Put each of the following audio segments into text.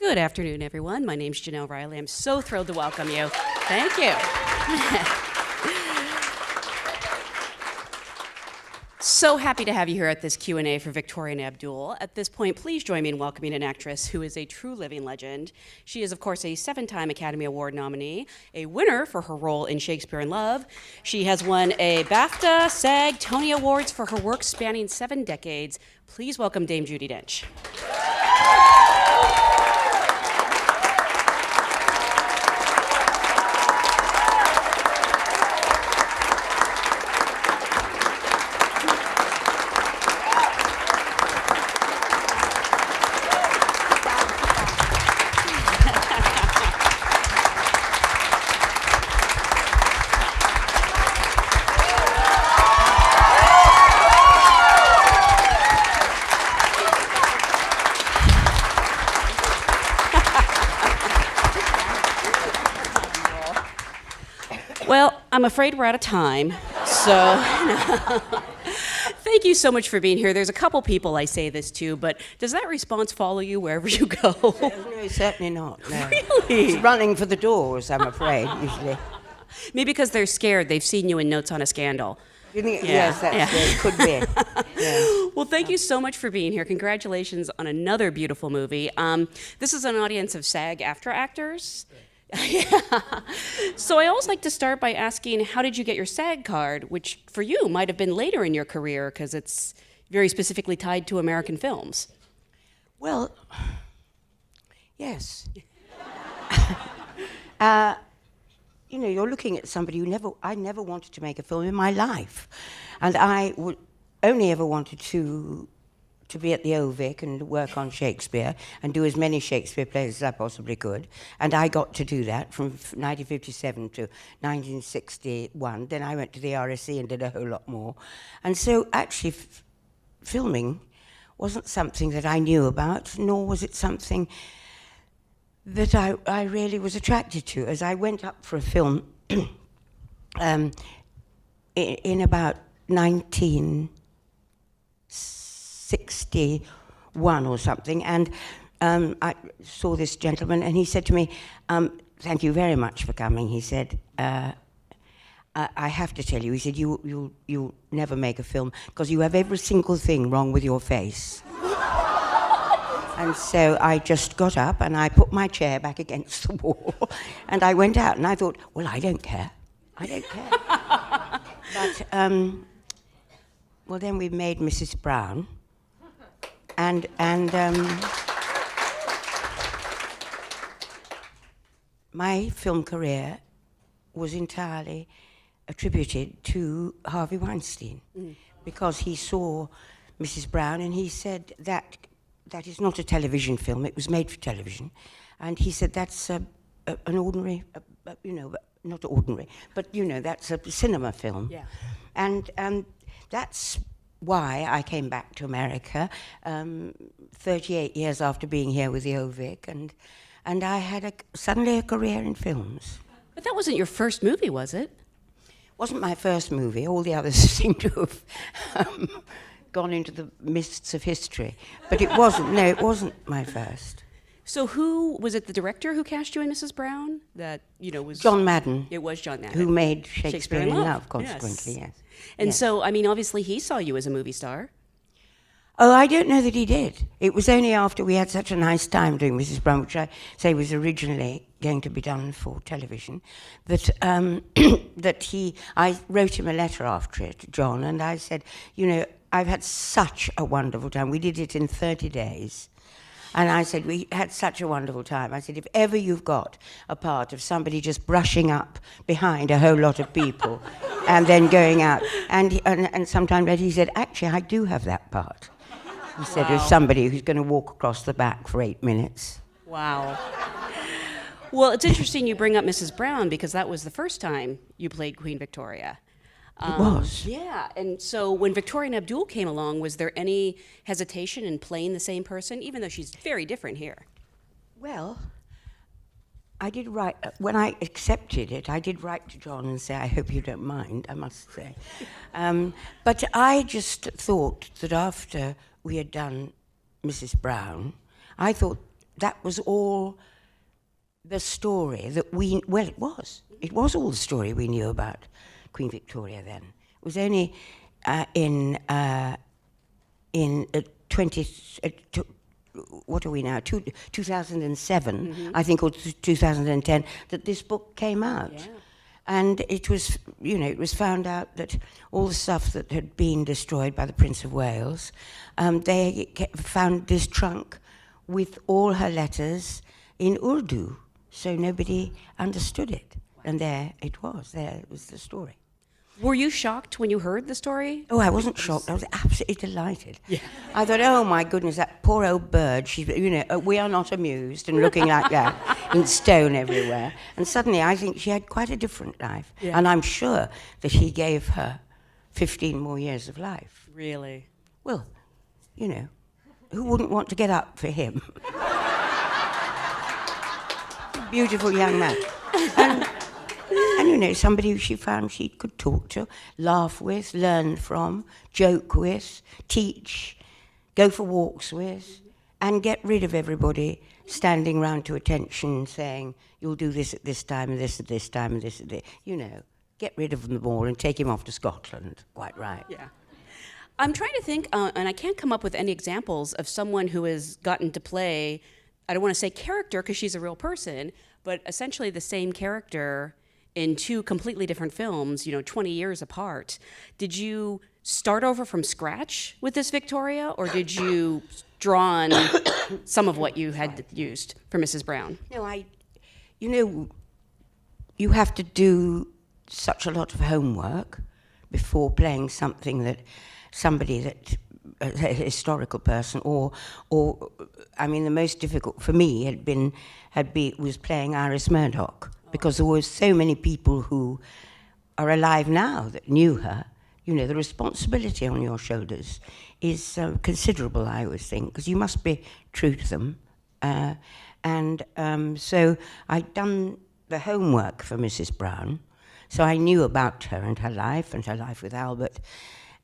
Good afternoon, everyone. My name's Jenelle Riley. I'm so thrilled to welcome you. Thank you. So happy to have you here at this Q&A for Victoria and Abdul. At this point, please join me in welcoming an actress who is a true living legend. She is, of course, a 7-time Academy Award nominee, a winner for her role in Shakespeare in Love. She has won a BAFTA, SAG, Tony Awards for her work spanning 7 decades. Please welcome Dame Judi Dench. Well, I'm afraid we're out of time, so thank you so much for being here. There's a couple people I say this to, but does that response follow you wherever you go? No, certainly not. No. Really? It's running for the doors, I'm afraid, usually. Maybe because they're scared. They've seen you in Notes on a Scandal. You think, Yeah. yes, that's Yeah. it. Could be. Yeah. Well, thank you so much for being here. Congratulations on another beautiful movie. This is an audience of SAG-AFTRA actors. Yeah. So I always like to start by asking, how did you get your SAG card, which for you might have been later in your career because it's very specifically tied to American films? Well, yes. You know, you're looking at somebody I never wanted to make a film in my life. And I would only ever wanted to be at the OVIC and work on Shakespeare and do as many Shakespeare plays as I possibly could. And I got to do that from 1957 to 1961. Then I went to the RSC and did a whole lot more. And so actually filming wasn't something that I knew about, nor was it something that I really was attracted to. As I went up for a film in about 1961 or something, and I saw this gentleman, and he said to me, "Thank you very much for coming." He said, "I have to tell you," he said, "you'll never make a film because you have every single thing wrong with your face." And so I just got up and I put my chair back against the wall and I went out and I thought, well, I don't care. I don't care. But, well, then we made Mrs. Brown. And my film career was entirely attributed to Harvey Weinstein because he saw Mrs. Brown and he said that is not a television film, it was made for television. And he said that's an ordinary, you know, not ordinary, but you know, that's a cinema film. Yeah. And that's why I came back to America 38 years after being here with the OVIC, and I had suddenly a career in films. But that wasn't your first movie, was it? Wasn't my first movie. All the others seem to have gone into the mists of history. But it wasn't. No, it wasn't my first. So who was it? The director who cast you in Mrs. Brown? That was John Madden. It was John Madden who made Shakespeare in Love. Consequently, yes. And yes. so, I mean, obviously, he saw you as a movie star. Oh, I don't know that he did. It was only after we had such a nice time doing Mrs. Brown, which I say was originally going to be done for television, that I wrote him a letter after it, John, and I said, you know, I've had such a wonderful time. We did it in 30 days. And I said, we had such a wonderful time. I said, if ever you've got a part of somebody just brushing up behind a whole lot of people and then going out, and sometime later he said, actually, I do have that part. He said, of somebody who's going to walk across the back for 8 minutes. Wow. Well, it's interesting you bring up Mrs. Brown because that was the first time you played Queen Victoria. It was. Yeah, and so when Victoria and Abdul came along, was there any hesitation in playing the same person, even though she's very different here? Well, I did write, when I accepted it, I did write to John and say, I hope you don't mind, I must say. But I just thought that after we had done Mrs. Brown, I thought that was all the story that we... Well, it was. It was all the story we knew about Queen Victoria then. It was only in 2007, I think, or 2010, that this book came out. Yeah. And it was, it was found out that all the stuff that had been destroyed by the Prince of Wales, they found this trunk with all her letters in Urdu, so nobody understood it. And there it was the story. Were you shocked when you heard the story? Oh, I wasn't shocked. I was absolutely delighted. Yeah. I thought, oh my goodness, that poor old bird. She's, we are not amused and looking like that in stone everywhere. And suddenly, I think she had quite a different life. Yeah. And I'm sure that he gave her 15 more years of life. Really? Well, who wouldn't want to get up for him? Beautiful young man. And somebody who she found she could talk to, laugh with, learn from, joke with, teach, go for walks with, and get rid of everybody standing round to attention saying, you'll do this at this time, and this at this time, and this at this. Get rid of them all and take him off to Scotland. Quite right. Yeah. I'm trying to think, and I can't come up with any examples of someone who has gotten to play, I don't want to say character because she's a real person, but essentially the same character in two completely different films, 20 years apart. Did you start over from scratch with this Victoria, or did you draw on some of what you had used for Mrs. Brown? No, you have to do such a lot of homework before playing somebody that a historical person, or I mean, the most difficult for me was playing Iris Murdoch, because there were so many people who are alive now that knew her. The responsibility on your shoulders is considerable, I always think, because you must be true to them. So I'd done the homework for Mrs. Brown, so I knew about her and her life with Albert,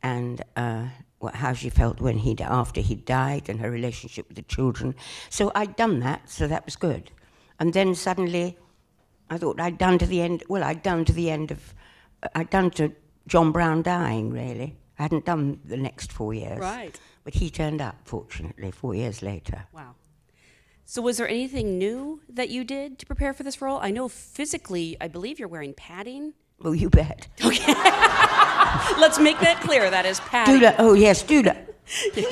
and how she felt after he died, and her relationship with the children. So I'd done that, so that was good. And then suddenly, I thought I'd done to John Brown dying, really. I hadn't done the next 4 years. Right. But he turned up, fortunately, 4 years later. Wow. So was there anything new that you did to prepare for this role? I know physically, I believe you're wearing padding. Oh, you bet. Okay. Let's make that clear. That is padding. Do that. Oh, yes, do that. Please.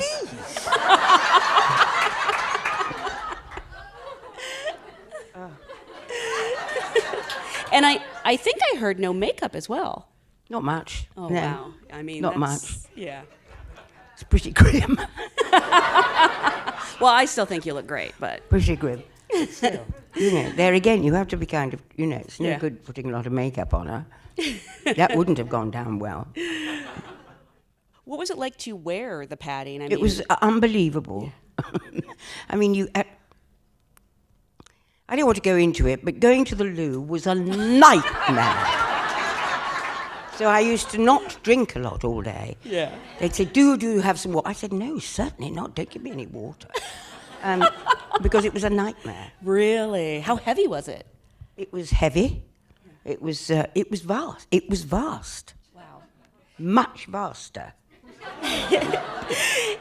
And I think I heard no makeup as well. Not much. Oh, no. wow. I mean, not much. Yeah. It's pretty grim. Well, I still think you look great, but... Pretty grim. Still, there again, you have to be kind of, it's no good putting a lot of makeup on her. That wouldn't have gone down well. What was it like to wear the padding? It was unbelievable. I mean, I don't want to go into it, but going to the loo was a nightmare. So I used to not drink a lot all day. Yeah. They'd say, do you have some water? I said, no, certainly not. Don't give me any water. Because it was a nightmare. Really? How heavy was it? It was heavy. It was vast. It was vast. Wow. Much vaster.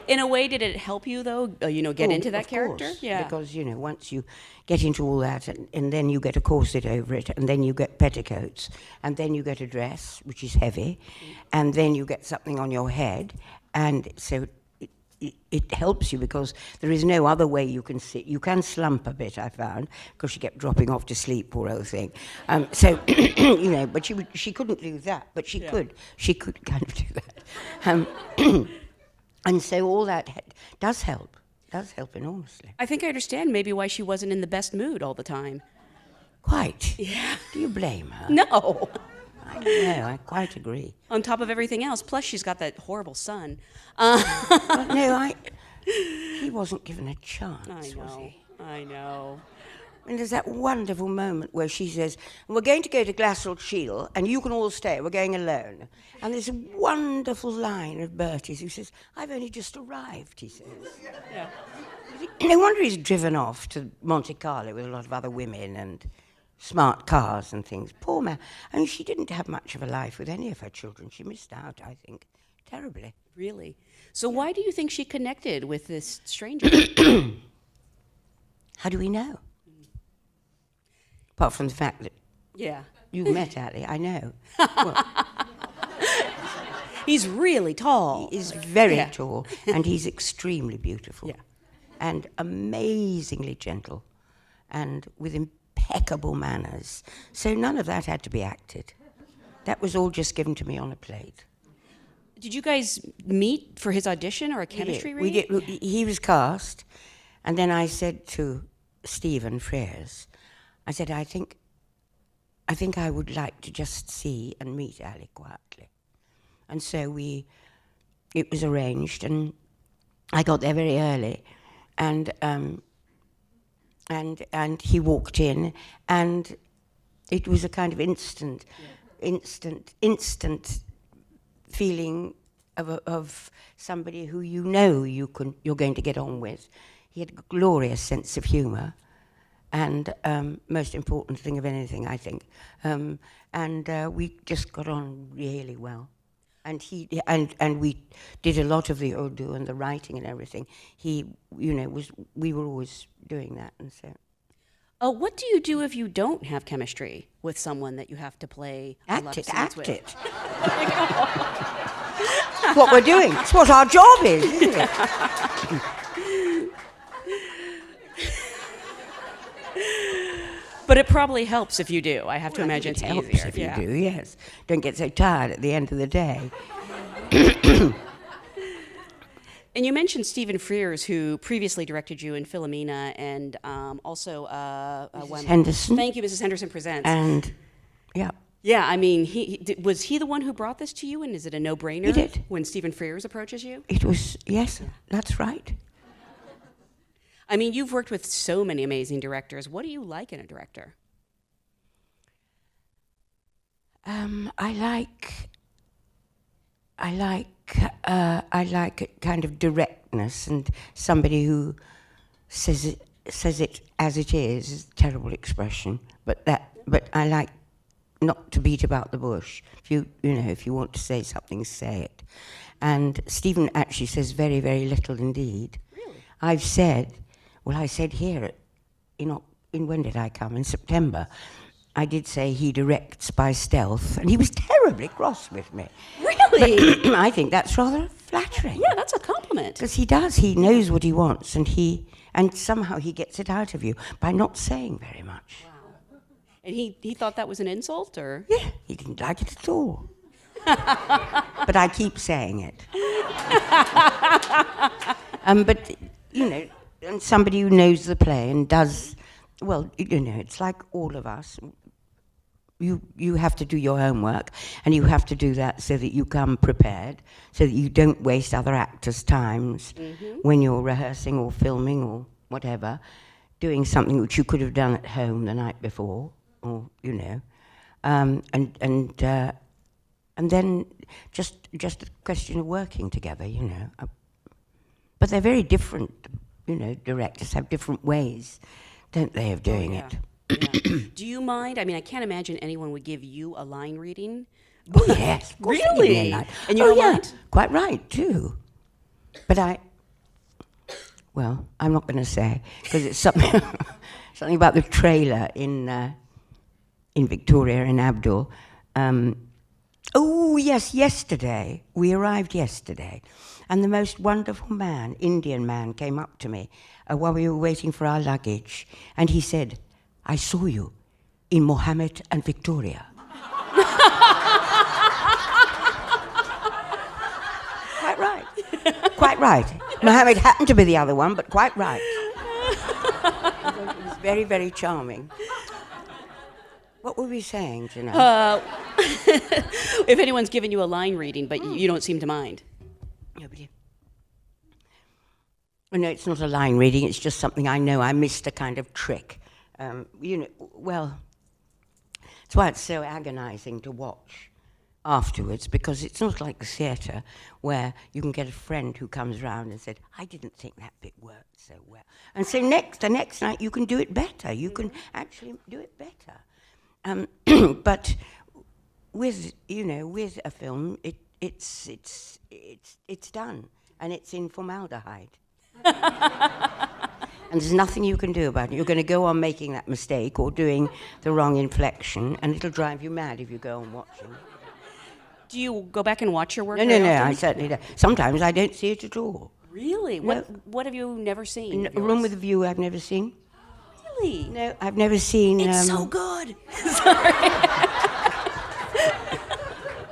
In a way, did it help you, though, get into that character? Course, yeah. Because, once you get into all that, and then you get a corset over it, and then you get petticoats, and then you get a dress, which is heavy, and then you get something on your head, and so it helps you, because there is no other way you can sit. You can slump a bit, I found, because she kept dropping off to sleep, poor old thing. So, but she couldn't do that, but she could. She could kind of do that. And so all that does help enormously. I think I understand maybe why she wasn't in the best mood all the time. Quite. Yeah. Do you blame her? No. I know, I quite agree. On top of everything else, plus she's got that horrible son. But no, he wasn't given a chance, was he? I know. And there's that wonderful moment where she says, we're going to go to Glassell Shield, and you can all stay, we're going alone. And there's a wonderful line of Bertie's who says, I've only just arrived, he says. Yeah. No wonder he's driven off to Monte Carlo with a lot of other women and smart cars and things. Poor man. I mean, she didn't have much of a life with any of her children. She missed out, I think, terribly. Really? So why do you think she connected with this stranger? How do we know? Apart from the fact that Yeah. you met Ali, I know. Well, He's really tall. he is very Yeah. tall, and he's extremely beautiful. Yeah. And amazingly gentle, and with impeccable manners. So none of that had to be acted. That was all just given to me on a plate. Did you guys meet for his audition or a chemistry We reading? did. Look, he was cast, and then I said to Stephen Frears, I said, I think I would like to just see and meet Ali quietly. And so it was arranged, and I got there very early, and he walked in, and it was a kind of instant feeling of somebody who you know you're going to get on with. He had a glorious sense of humour, and most important thing of anything, I think. And we just got on really well. And we did a lot of the Urdu and the writing and everything. He, we were always doing that, and so. What do you do if you don't have chemistry with someone that you have to play a lot of scenes with? Act it. It's what we're doing. It's what our job is, isn't it? But it probably helps if you do. I have to Well, I imagine think it's it helps easier. if you do, yes. Don't get so tired at the end of the day. And you mentioned Stephen Frears, who previously directed you in Philomena and also Mrs. Henderson. Thank you, Mrs. Henderson Presents. And, yeah. Yeah, I mean, was he the one who brought this to you, and is it a no-brainer He did. when Stephen Frears approaches you? It was, yes, that's right. I mean, you've worked with so many amazing directors. What do you like in a director? I like a kind of directness, and somebody who says it as it is. Is a terrible expression, but I like not to beat about the bush. If you want to say something, say it. And Stephen actually says very, very little indeed. Really? I said here in when did I come? In September. I did say he directs by stealth, and he was terribly cross with me. Really? But I think that's rather flattering. Yeah, that's a compliment. Because he does. He knows what he wants, and somehow he gets it out of you by not saying very much. Wow. And he thought that was an insult, or? Yeah, he didn't like it at all. But I keep saying it. But, and somebody who knows the play and does, well, it's like all of us. You have to do your homework, and you have to do that so that you come prepared, so that you don't waste other actors' times when you're rehearsing or filming or whatever, doing something which you could have done at home the night before, or and then just a question of working together, But they're very different, directors have different ways, don't they, of doing it. Yeah. Do you mind? I mean, I can't imagine anyone would give you a line reading. Oh, yes. Of course they give me a Really? line. And you don't yeah, mind? quite right, too. But I'm not going to say, because it's something about the trailer in Victoria and Abdul. Yesterday. We arrived yesterday. And the most wonderful man, Indian man, came up to me while we were waiting for our luggage. And he said, I saw you in Mohammed and Victoria. Quite right. Quite right. Mohammed happened to be the other one, but quite right. It was very, very charming. What were we saying, Jenelle? If anyone's given you a line reading, but you don't seem to mind. Nobody. No, it's not a line reading, it's just something I know. I missed a kind of trick. That's why it's so agonizing to watch afterwards, because it's not like the theatre where you can get a friend who comes round and said, I didn't think that bit worked so well. And so the next night you can do it better. You can actually do it better. But with a film, it's done, and it's in formaldehyde. And there's nothing you can do about it. You're going to go on making that mistake or doing the wrong inflection, and it'll drive you mad if you go on watching. Do you go back and watch your work? No, I certainly don't. Sometimes I don't see it at all. Really? No. What have you never seen? A Room with a View I've never seen. Really? No, I've never seen... It's so good. Sorry.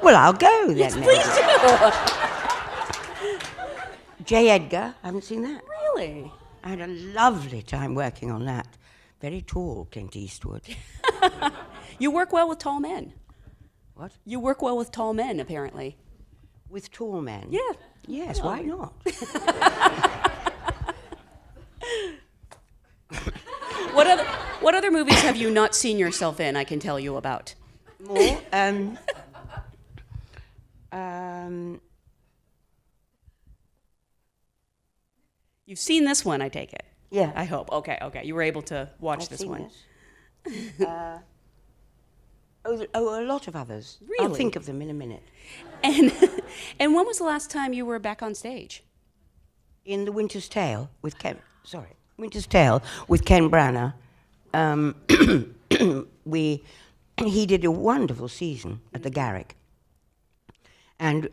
Well, I'll go then. Yes, please do. J. Edgar, I haven't seen that. Really? I had a lovely time working on that. Very tall Clint Eastwood. You work well with tall men. What? You work well with tall men, apparently. With tall men? Yeah. Yes, why not? What other movies have you not seen yourself in, I can tell you about? More? You've seen this one, I take it. Yeah. I hope. Okay. You were able to watch I've this seen one. this. A lot of others. Really? I'll think of them in a minute. And when was the last time you were back on stage? In The Winter's Tale with Ken... Sorry. Winter's Tale with Ken Branagh. He did a wonderful season at the Garrick. And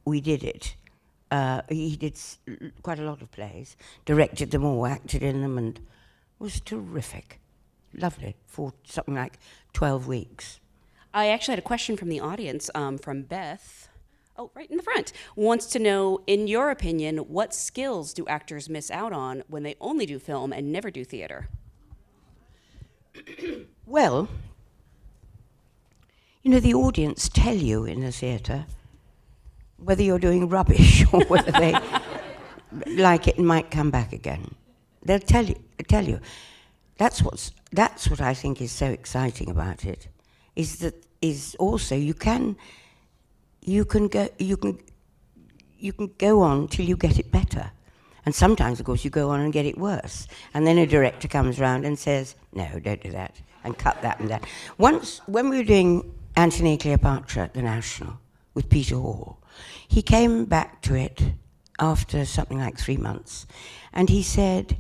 we did it. He did quite a lot of plays, directed them all, acted in them, and was terrific. Lovely, for something like 12 weeks. I actually had a question from the audience, from Beth. Oh, right in the front. Wants to know, in your opinion, what skills do actors miss out on when they only do film and never do theater? Well, the audience tell you in the theatre whether you're doing rubbish or whether they like it and might come back again. They'll tell you. That's what I think is so exciting about it. Is also you can go on till you get it better. And sometimes, of course, you go on and get it worse. And then a director comes round and says, no, don't do that, and cut that and that. Once, when we were doing Antony and Cleopatra at the National with Peter Hall, he came back to it after something like 3 months, and he said,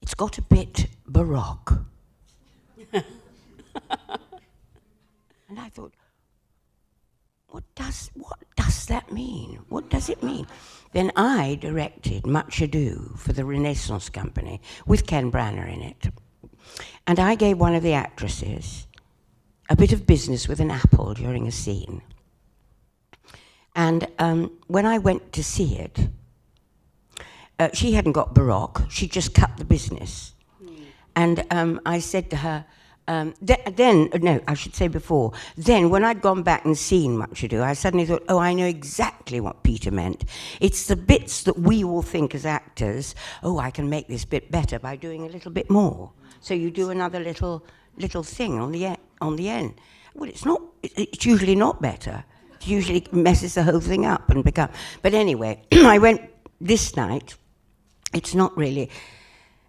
it's got a bit Baroque. And I thought, what does that mean? What does it mean? Then I directed Much Ado for the Renaissance Company with Ken Branagh in it. And I gave one of the actresses a bit of business with an apple during a scene. And when I went to see it, she hadn't got Baroque, she just cut the business. And I said to her, I should say before, then when I'd gone back and seen Much Ado, I suddenly thought, oh, I know exactly what Peter meant. It's the bits that we all think as actors, oh, I can make this bit better by doing a little bit more. So you do another little thing on the end. Well, it's usually not better. It usually messes the whole thing up and But anyway, I went this night. It's not really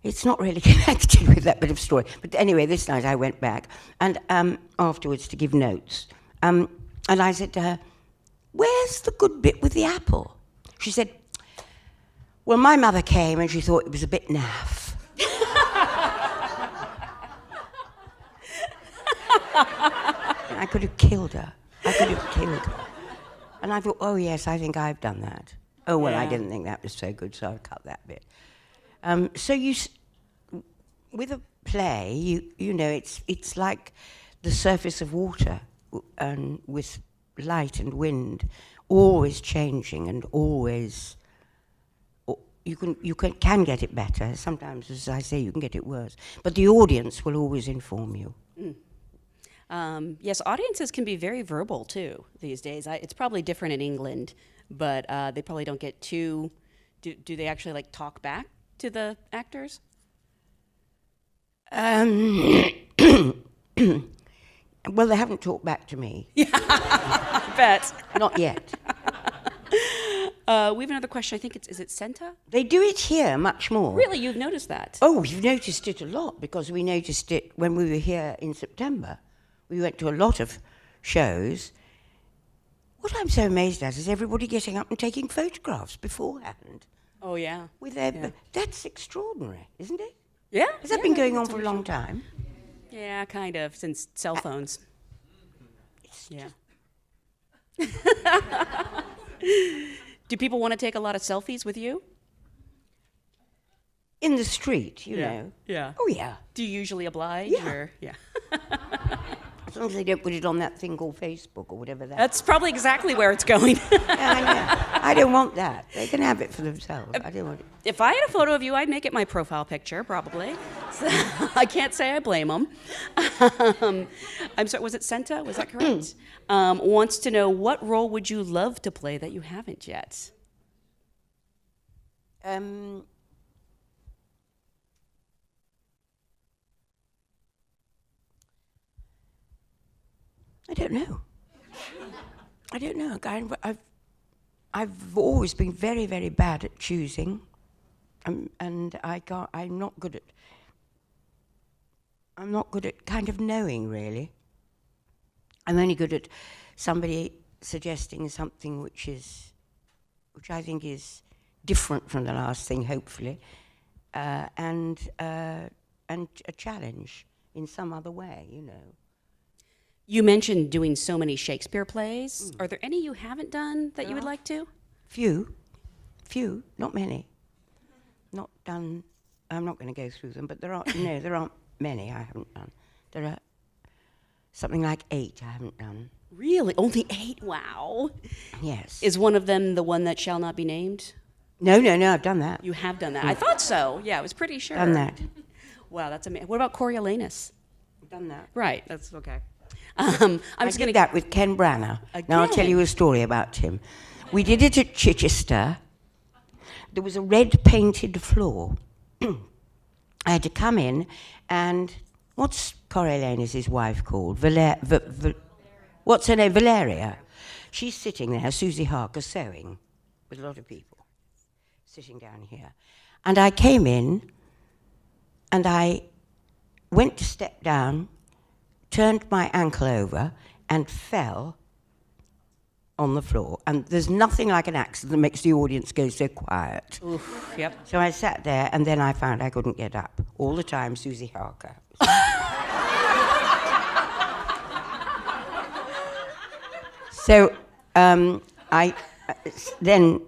connected with that bit of story. But anyway, this night I went back and afterwards to give notes. And I said to her, where's the good bit with the apple? She said, well, my mother came and she thought it was a bit naff. I could have killed her. And I thought, oh, yes, I think I've done that. Oh, well, I didn't think that was so good, so I'll cut that bit. So with a play, you know, it's like the surface of water, and with light and wind, always changing and always. You can get it better. Sometimes, as I say, you can get it worse. But the audience will always inform you. Yes, audiences can be very verbal too these days. It's probably different in England, but they probably don't get too. Do they actually like talk back to the actors? Well, they haven't talked back to me. I bet. Not yet. We have another question. I think is it Senta? They do it here much more. Really, you've noticed that? Oh, we've noticed it a lot because we noticed it when we were here in September. We went to a lot of shows. What I'm so amazed at is everybody getting up and taking photographs beforehand. Oh, yeah. With their, That's extraordinary, isn't it? Yeah. Has that been going on for a long time? Yeah, kind of, since cell phones. Yeah. Do people want to take a lot of selfies with you? In the street, you know. Yeah. Oh, yeah. Do you usually oblige? Yeah. Or? Yeah. As long as they don't put it on that thing called Facebook or whatever that is. That's probably exactly where it's going. Yeah. I don't want that. They can have it for themselves. I don't want it. If I had a photo of you, I'd make it my profile picture, probably. So, I can't say I blame them. I'm sorry, was it Senta? Was that correct? Wants to know, what role would you love to play that you haven't yet? I don't know. I don't know. I've always been very, very bad at choosing, and I'm not good at kind of knowing, really. I'm only good at somebody suggesting something which I think is different from the last thing, hopefully, and a challenge in some other way, you know. You mentioned doing so many Shakespeare plays. Are there any you haven't done that you would like to? Few, not many. Not done. I'm not going to go through them, but there aren't many I haven't done. There are something like 8 I haven't done. Really? Only 8? Wow. Yes. Is one of them the one that shall not be named? No, I've done that. You have done that. I thought so. Yeah, I was pretty sure. Done that. Wow, that's amazing. What about Coriolanus? Done that. Right, that's okay. I just did that with Ken Branagh. Again? Now I'll tell you a story about him. We did it at Chichester. There was a red painted floor. I had to come in, and what's Coriolanus' wife called? What's her name? Valeria. She's sitting there, Susie Harker, sewing with a lot of people, sitting down here. And I came in, and I went to step down, turned my ankle over, and fell on the floor. And there's nothing like an accident that makes the audience go so quiet. Oof, yep. So I sat there, and then I found I couldn't get up. All the time, Susie Harker. So then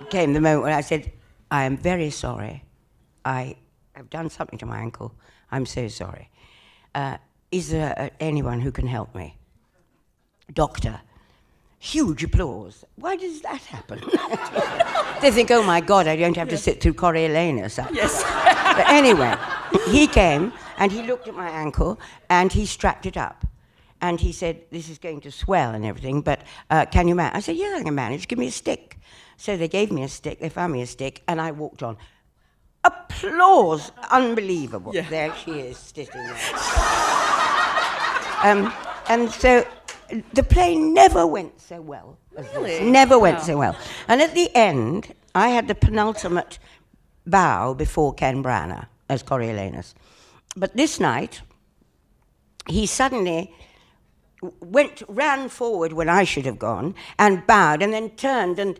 came the moment when I said, I am very sorry. I have done something to my ankle. I'm so sorry. Is there anyone who can help me? Doctor. Huge applause. Why does that happen? They think, oh my God, I don't have to sit through Coriolanus. Yes. But anyway, he came and he looked at my ankle and he strapped it up. And he said, this is going to swell and everything, but can you manage? I said, yeah, I can manage. Give me a stick. So they gave me a stick, they found me a stick, and I walked on. Applause! Unbelievable. Yeah. There she is, sitting there. And so the play never went so well. Really? Never went Wow. so well. And at the end, I had the penultimate bow before Ken Branagh as Coriolanus. But this night, he suddenly ran forward when I should have gone, and bowed, and then turned and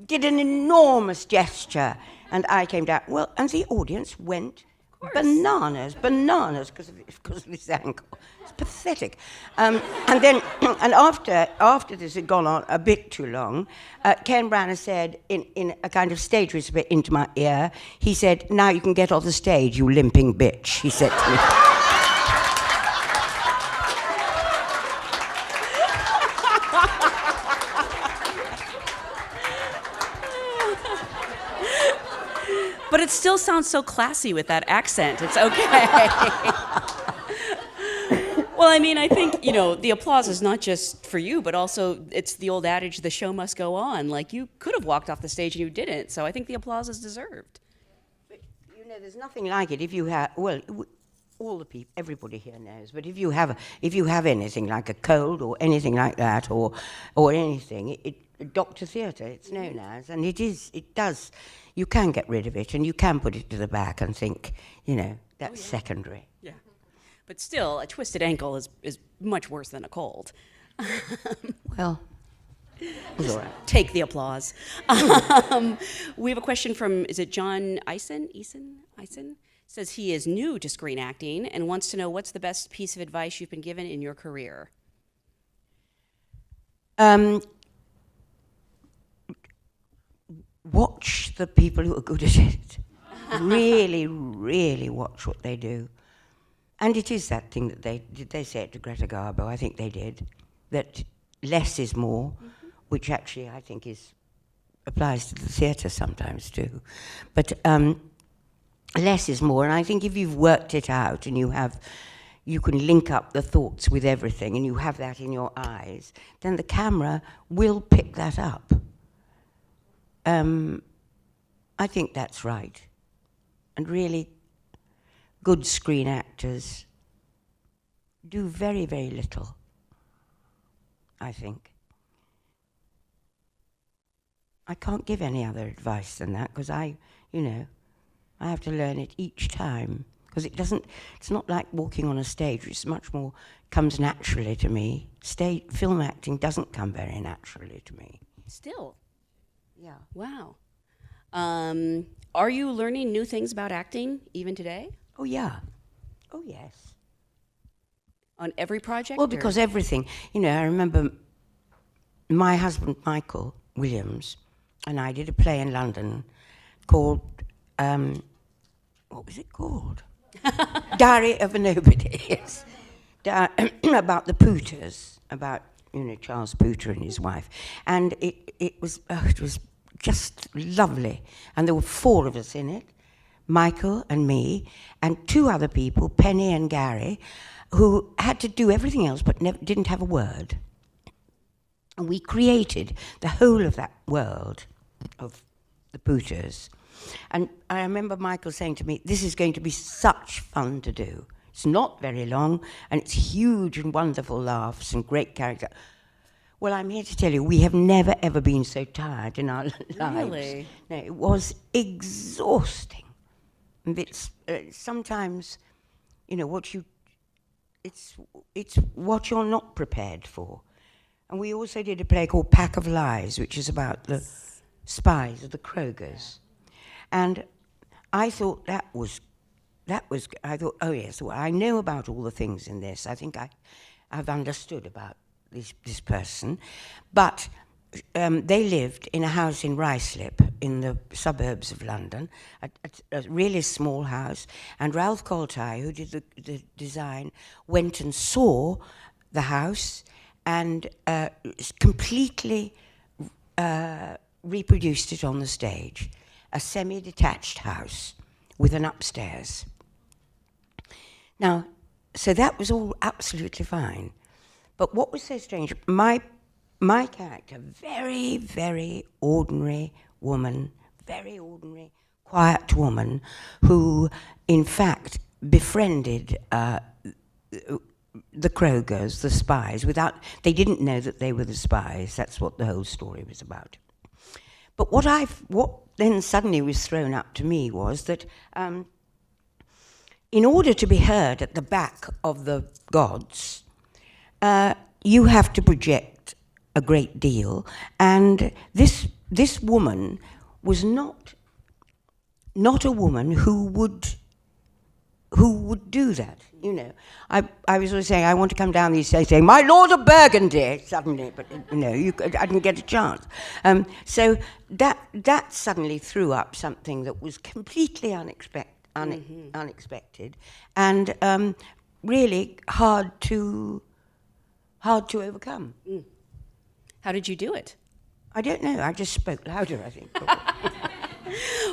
did an enormous gesture. And I came down. Well, and the audience went bananas, because of this ankle. It's pathetic. And then, and after this had gone on a bit too long, Ken Branagh said, in a kind of stage whisper into my ear, he said, now you can get off the stage, you limping bitch, he said to me. But it still sounds so classy with that accent. It's okay. Well, I mean, I think, the applause is not just for you, but also it's the old adage, the show must go on. Like, you could have walked off the stage and you didn't. So I think the applause is deserved. But, there's nothing like it if you have, all the people, everybody here knows. But if you have anything like a cold or anything like that, or anything, Doctor Theatre, it's known as, and it does. You can get rid of it, and you can put it to the back and think, that's secondary. Yeah. But still, a twisted ankle is much worse than a cold. Well, it's all right. Take the applause. We have a question from, is it John Eisen? Says he is new to screen acting and wants to know what's the best piece of advice you've been given in your career? Watch the people who are good at it. Really, really watch what they do. And it is that thing that did they say it to Greta Garbo? I think they did. That less is more, which actually I think applies to the theatre sometimes too. But less is more, and I think if you've worked it out and you can link up the thoughts with everything and you have that in your eyes, then the camera will pick that up. I think that's right. And really, good screen actors do very, very little, I think. I can't give any other advice than that, because I have to learn it each time, because it's not like walking on a stage, which much more comes naturally to me. Film acting doesn't come very naturally to me. Still? Yeah. Wow. Are you learning new things about acting even today? Oh, yeah. Oh, yes. On every project? Well, because everything, I remember my husband, Michael Williams, and I did a play in London called, what was it called? Diary of a Nobody, yes. About the Pooters, about, Charles Pooter and his wife. And it was just lovely. And there were 4 of us in it, Michael and me, and 2 other people, Penny and Gary, who had to do everything else but didn't have a word. And we created the whole of that world of the Pooters. And I remember Michael saying to me, this is going to be such fun to do. It's not very long, and it's huge and wonderful laughs and great character. Well, I'm here to tell you, we have never, ever been so tired in our lives. Really? No, it was exhausting. And it's sometimes, it's what you're not prepared for. And we also did a play called Pack of Lies, which is about the spies of the Krogers. And I thought I thought, oh yes, well, I know about all the things in this. I think I've understood about this person. But they lived in a house in Ruislip, in the suburbs of London, a really small house. And Ralph Coltai, who did the design, went and saw the house and completely reproduced it on the stage. A semi-detached house with an upstairs. Now, so that was all absolutely fine. But what was so strange, my character, very, very ordinary woman, very ordinary, quiet woman, who, in fact, befriended the Krogers, the spies, they didn't know that they were the spies. That's what the whole story was about. But what then suddenly was thrown up to me was that in order to be heard at the back of the gods, you have to project a great deal, and this woman was not a woman who would do that. I was always saying, I want to come down these stairs saying, "My Lord of Burgundy," suddenly, but I didn't get a chance. So that suddenly threw up something that was completely unexpected, and really hard to overcome. Mm. How did you do it? I don't know. I just spoke louder, I think.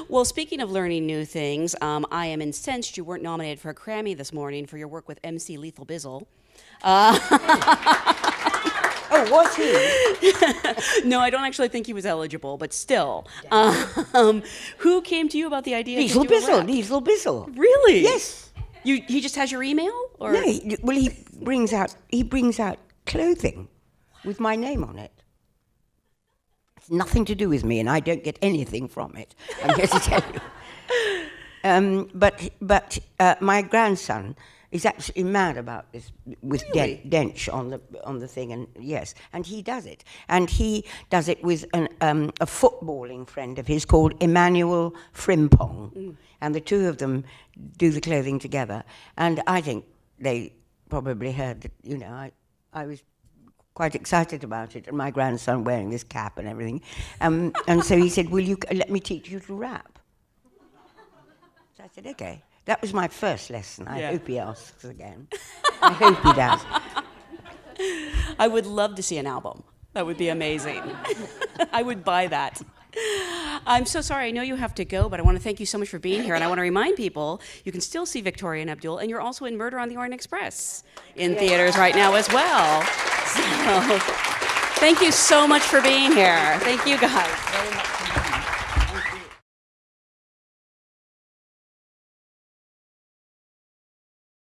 Well, speaking of learning new things, I am incensed you weren't nominated for a Grammy this morning for your work with MC Lethal Bizzle. Oh, was he? No, I don't actually think he was eligible, but still. Who came to you about the idea Lethal to do a rap? Bizzle. Really? Yes. He just has your email? Or? No, he brings out clothing with my name on it. It's nothing to do with me, and I don't get anything from it. I'm here to tell you. But my grandson is absolutely mad about this with Really? Dench on the thing, and yes, and he does it, with a footballing friend of his called Emmanuel Frimpong, and the two of them do the clothing together. And I think they probably heard that, you know, I was quite excited about it, and my grandson wearing this cap and everything, and so he said, "Will you let me teach you to rap?" So I said, "Okay." That was my first lesson. I hope he asks again. I hope he does. I would love to see an album. That would be amazing. I would buy that. I'm so sorry. I know you have to go, but I want to thank you so much for being here. And I want to remind people you can still see Victoria and Abdul, and you're also in Murder on the Orient Express in theaters right now as well. So, thank you so much for being here. Thank you, guys. Very much.